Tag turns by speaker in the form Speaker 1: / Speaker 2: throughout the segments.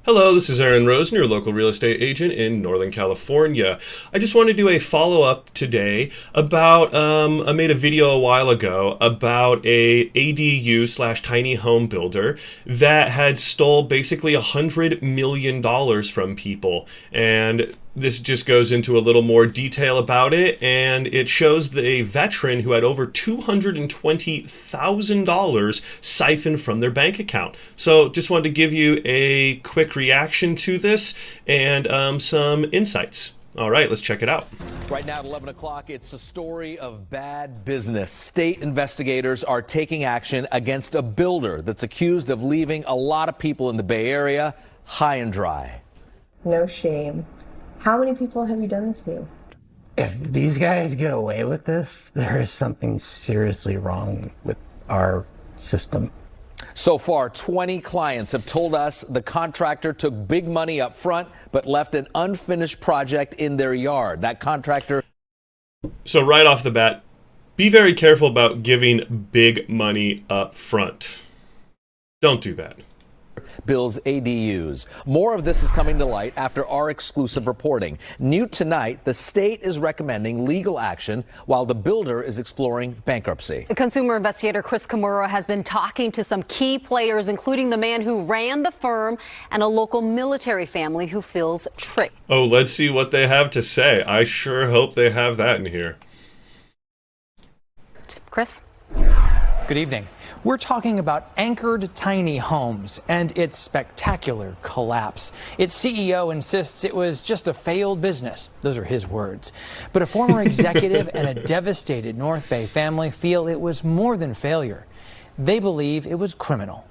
Speaker 1: Hello, this is Rosen, your local real estate agent in Northern California. I just want to do a follow-up today about, I made a video a while ago about a ADU slash tiny home builder that had stole basically $100 million from people. And this just goes into a little more detail about it, and it shows a veteran who had over $220,000 siphoned from their bank account. So just wanted to give you a quick reaction to this and some insights. All right, let's check it out.
Speaker 2: Right now at 11 o'clock, it's a story of bad business. State investigators are taking action against a builder that's accused of leaving a lot of people in the Bay Area high and dry.
Speaker 3: No shame. How many people have you done this to?
Speaker 4: If these guys get away with this, there is something seriously wrong with our system.
Speaker 2: So far, 20 clients have told us the contractor took big money up front, but left an unfinished project in their yard. That contractor.
Speaker 1: So right off the bat, be very careful about giving big money up front. Don't do that.
Speaker 2: Builds ADUs. More of this is coming to light after our exclusive reporting. New tonight, the state is recommending legal action while the builder is exploring bankruptcy.
Speaker 5: The consumer investigator Chris Kimura has been talking to some key players, including the man who ran the firm and a local military family who feels tricked.
Speaker 1: Oh, let's see what they have to say. I sure hope they have that in here.
Speaker 5: Chris?
Speaker 6: Good evening. We're talking about anchored tiny homes and its spectacular collapse. Its CEO insists it was just a failed business. Those are his words. But a former executive and a devastated North Bay family feel it was more than failure. They believe it was criminal.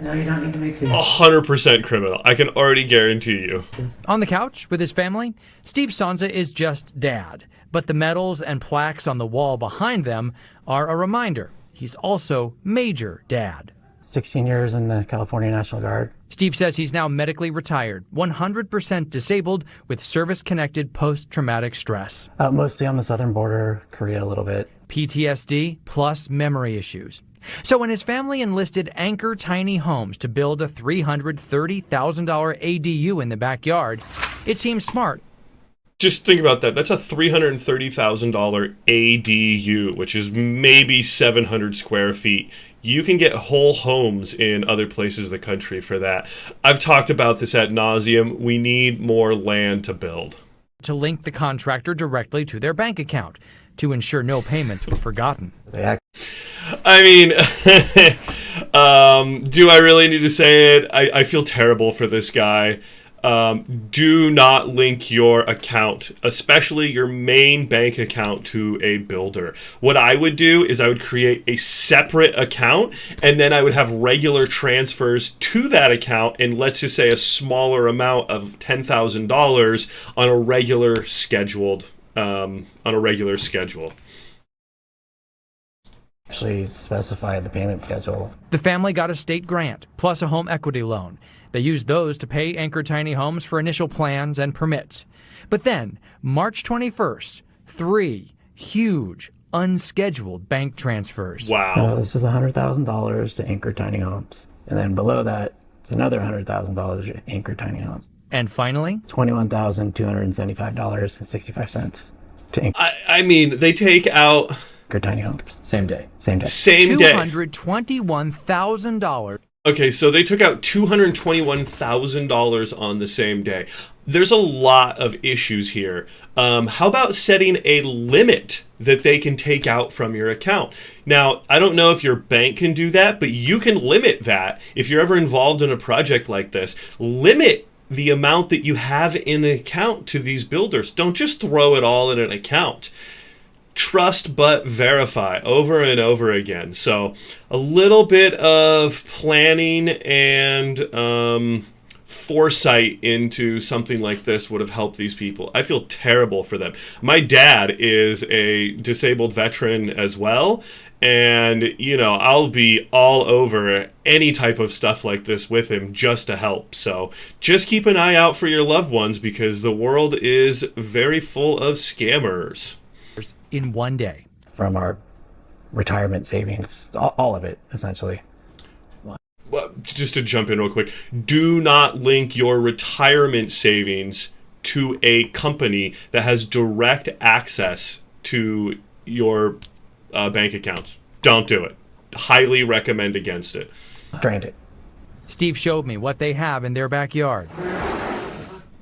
Speaker 4: No, you don't need to make
Speaker 1: 100% criminal. I can already guarantee you.
Speaker 6: On the couch with his family, Steve Sonza is just dad. But the medals and plaques on the wall behind them are a reminder. He's also Major Dad.
Speaker 4: 16 years in the California National Guard.
Speaker 6: Steve says he's now medically retired, 100% disabled with service-connected post-traumatic stress.
Speaker 4: Mostly on the southern border, Korea a little bit.
Speaker 6: PTSD plus memory issues. So when his family enlisted Anchor Tiny Homes to build a $330,000 ADU in the backyard, it seemed smart.
Speaker 1: Just think about that. That's a $330,000 ADU, which is maybe 700 square feet. You can get whole homes in other places of the country for that. I've talked about this ad nauseum. We need more land to build.
Speaker 6: To link the contractor directly to their bank account to ensure no payments were forgotten.
Speaker 1: I mean, do I really need to say it? I feel terrible for this guy. Do not link your account, especially your main bank account, to a builder. What I would do is I would create a separate account, and then I would have regular transfers to that account, and let's just say a smaller amount of $10,000 on a regular schedule.
Speaker 4: Actually specify the payment schedule.
Speaker 6: The family got a state grant plus a home equity loan. They used those to pay Anchor Tiny Homes for initial plans and permits. But then, March 21st, 3 huge, unscheduled bank transfers.
Speaker 1: Wow.
Speaker 4: So this is $100,000 to Anchor Tiny Homes. And then below that, it's another $100,000 to Anchor Tiny Homes.
Speaker 6: And finally,
Speaker 4: $21,275.65 to Anchor
Speaker 1: I mean, they take out
Speaker 4: Tiny Homes.
Speaker 7: Same day.
Speaker 4: Same day.
Speaker 1: Same day.
Speaker 6: $221,000.
Speaker 1: Okay, so they took out $221,000 on the same day. There's a lot of issues here. How about setting a limit that they can take out from your account? Now, I don't know if your bank can do that, but you can limit that. If you're ever involved in a project like this, limit the amount that you have in an account to these builders. Don't just throw it all in an account. Trust but verify over and over again. So a little bit of planning and foresight into something like this would have helped these people. I feel terrible for them. My dad is a disabled veteran as well. And, you know, I'll be all over any type of stuff like this with him just to help. So just keep an eye out for your loved ones because the world is very full of scammers.
Speaker 6: In one day.
Speaker 4: From our retirement savings, all of it, essentially.
Speaker 1: just to jump in real quick, do not link your retirement savings to a company that has direct access to your bank accounts. Don't do it. Highly recommend against it.
Speaker 4: Drained it.
Speaker 6: Steve showed me what they have in their backyard.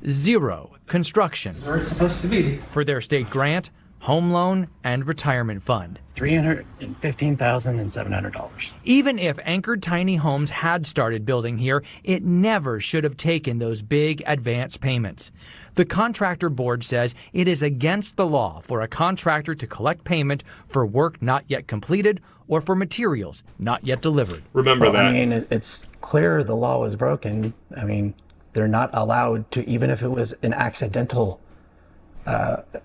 Speaker 6: Zero construction.
Speaker 4: Where it's supposed to be.
Speaker 6: For their state grant, home loan, and retirement fund.
Speaker 4: $315,700.
Speaker 6: Even if Anchored Tiny Homes had started building here, it never should have taken those big advance payments. The contractor board says it is against the law for a contractor to collect payment for work not yet completed or for materials not yet delivered.
Speaker 1: Remember that.
Speaker 4: I mean, it's clear the law was broken. I mean, they're not allowed to, even if it was an accidental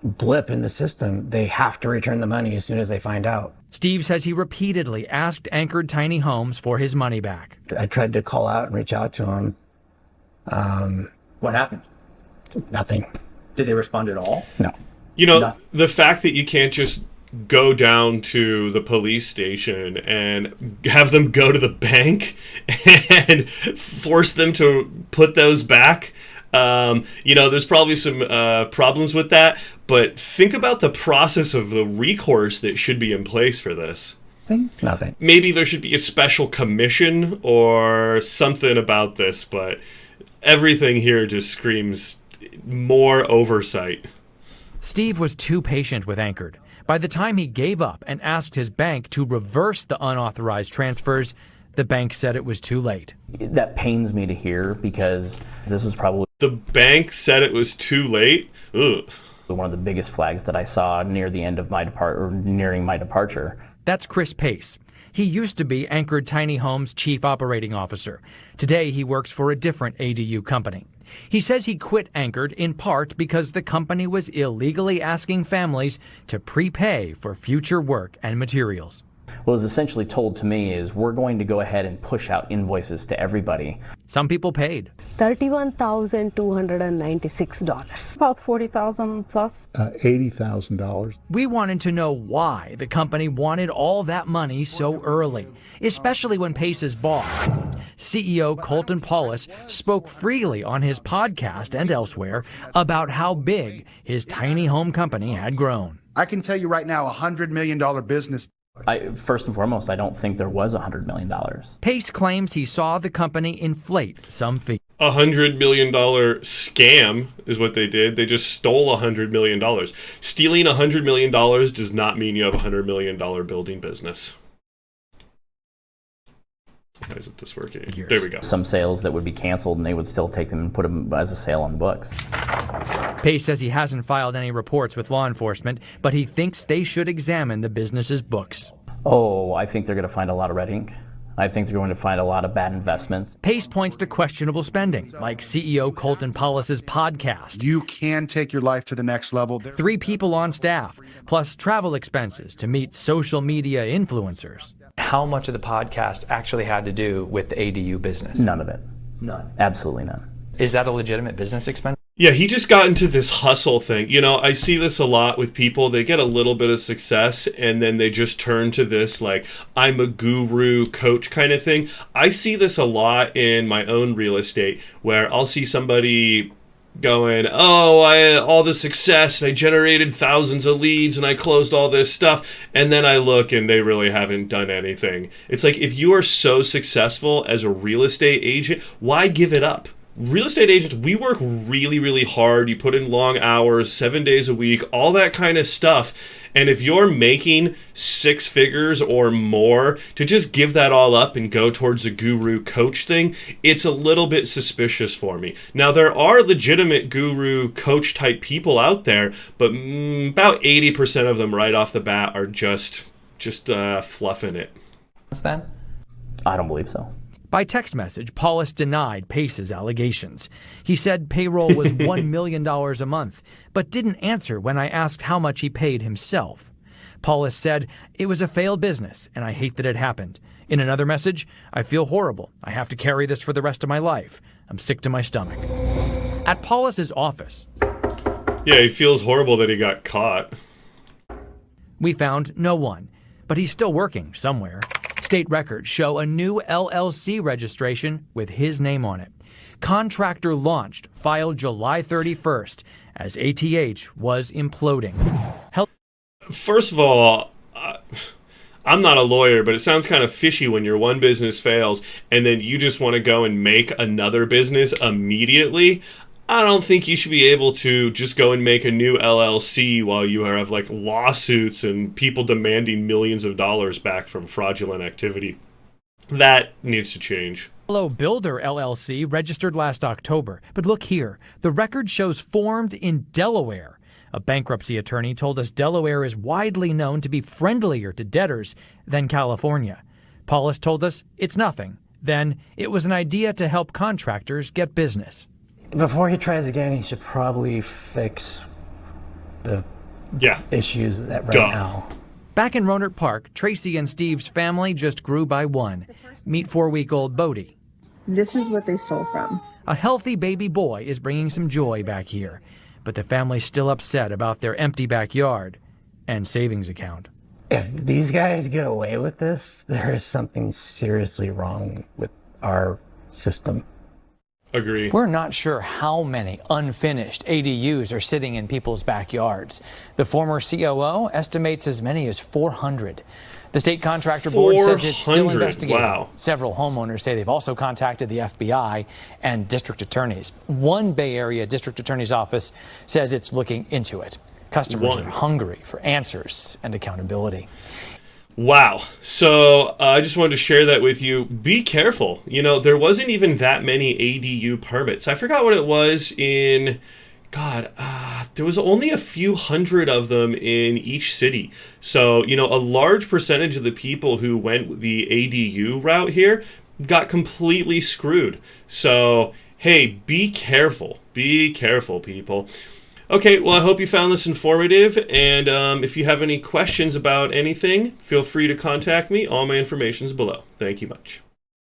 Speaker 4: blip in the system, they have to return the money as soon as they find out.
Speaker 6: Steve says he repeatedly asked Anchored Tiny Homes for his money back.
Speaker 4: I tried to call out and reach out to him.
Speaker 7: What happened?
Speaker 4: Nothing.
Speaker 7: Did they respond at all?
Speaker 4: No.
Speaker 1: You know, the fact that you can't just go down to the police station and have them go to the bank and force them to put those back. There's probably some problems with that, but think about the process of the recourse that should be in place for this.
Speaker 4: Nothing.
Speaker 1: Maybe there should be a special commission or something about this, but everything here just screams more oversight.
Speaker 6: Steve was too patient with Anchored. By the time he gave up and asked his bank to reverse the unauthorized transfers, the bank said it was too late.
Speaker 7: That pains me to hear because this is probably
Speaker 1: The bank said it was too late? Ugh.
Speaker 7: one of the biggest flags that I saw near the end of nearing my departure.
Speaker 6: That's Chris Pace. He used to be Anchored Tiny Homes Chief Operating Officer. Today, he works for a different ADU company. He says he quit Anchored in part because the company was illegally asking families to prepay for future work and materials.
Speaker 7: What was essentially told to me is we're going to go ahead and push out invoices to everybody.
Speaker 6: Some people paid.
Speaker 3: $31,296.
Speaker 8: About $40,000 plus.
Speaker 9: $80,000.
Speaker 6: We wanted to know why the company wanted all that money so early, especially when Pace's boss, CEO Colton Paulus, spoke freely on his podcast and elsewhere about how big his tiny home company had grown.
Speaker 10: I can tell you right now, $100 million business.
Speaker 7: First and foremost, I don't think there was $100 million.
Speaker 6: Pace claims he saw the company inflate some fee.
Speaker 1: $100 million scam is what they did. They just stole $100 million. Stealing $100 million does not mean you have a $100 million building business. Why isn't this working? There we go.
Speaker 7: Some sales that would be canceled and they would still take them and put them as a sale on the books.
Speaker 6: Pace says he hasn't filed any reports with law enforcement, but he thinks they should examine the business's books.
Speaker 7: Oh, I think they're going to find a lot of red ink. I think they're going to find a lot of bad investments.
Speaker 6: Pace points to questionable spending, like CEO Colton Paulus's podcast.
Speaker 10: You can take your life to the next level.
Speaker 6: 3 people on staff, plus travel expenses to meet social media influencers. How much of the podcast actually had to do with the ADU business?
Speaker 7: None of it.
Speaker 6: None.
Speaker 7: Absolutely none.
Speaker 6: Is that a legitimate business expense?
Speaker 1: Yeah, he just got into this hustle thing. You know, I see this a lot with people. They get a little bit of success and then they just turn to this, like, I'm a guru coach kind of thing. I see this a lot in my own real estate where I'll see somebody going, all the success, I generated thousands of leads and I closed all this stuff, and then I look and they really haven't done anything. It's like, if you are so successful as a real estate agent, why give it up? Real estate agents, we work really, really hard. You put in long hours, 7 days a week, all that kind of stuff. And if you're making 6 figures or more, to just give that all up and go towards the guru coach thing, it's a little bit suspicious for me. Now, there are legitimate guru coach type people out there, but about 80% of them right off the bat are just fluffing it.
Speaker 6: Then?
Speaker 7: I don't believe so.
Speaker 6: By text message, Paulus denied Pace's allegations. He said payroll was $1 million a month, but didn't answer when I asked how much he paid himself. Paulus said, it was a failed business, and I hate that it happened. In another message, I feel horrible. I have to carry this for the rest of my life. I'm sick to my stomach. At Paulus's office.
Speaker 1: Yeah, he feels horrible that he got caught.
Speaker 6: We found no one, but he's still working somewhere. State records show a new LLC registration with his name on it. Contractor launched, filed July 31st as ATH was imploding.
Speaker 1: First of all, I'm not a lawyer, but it sounds kind of fishy when your one business fails and then you just want to go and make another business immediately. I don't think you should be able to just go and make a new LLC while you have like lawsuits and people demanding millions of dollars back from fraudulent activity. That needs to change.
Speaker 6: Hello Builder LLC registered last October. But look here, the record shows formed in Delaware. A bankruptcy attorney told us Delaware is widely known to be friendlier to debtors than California. Paulus told us it's nothing. Then it was an idea to help contractors get business.
Speaker 4: Before he tries again, he should probably fix the issues that now.
Speaker 6: Back in Rohnert Park, Tracy and Steve's family just grew by one. Meet 4-week-old Bodie.
Speaker 3: This is what they stole from.
Speaker 6: A healthy baby boy is bringing some joy back here. But the family's still upset about their empty backyard and savings account.
Speaker 4: If these guys get away with this, there is something seriously wrong with our system.
Speaker 1: Agree.
Speaker 6: We're not sure how many unfinished ADUs are sitting in people's backyards. The former COO estimates as many as 400. The state contractor board says it's still investigating.
Speaker 1: Wow.
Speaker 6: Several homeowners say they've also contacted the FBI and district attorneys. One Bay Area district attorney's office says it's looking into it. Customers are hungry for answers and accountability.
Speaker 1: Wow. So I just wanted to share that with you. Be careful. You know, there wasn't even that many ADU permits. I forgot what it was in... there was only a few hundred of them in each city. So, you know, a large percentage of the people who went the ADU route here got completely screwed. So, hey, be careful. Be careful, people. Okay, well, I hope you found this informative. And if you have any questions about anything, feel free to contact me. All my information is below. Thank you much.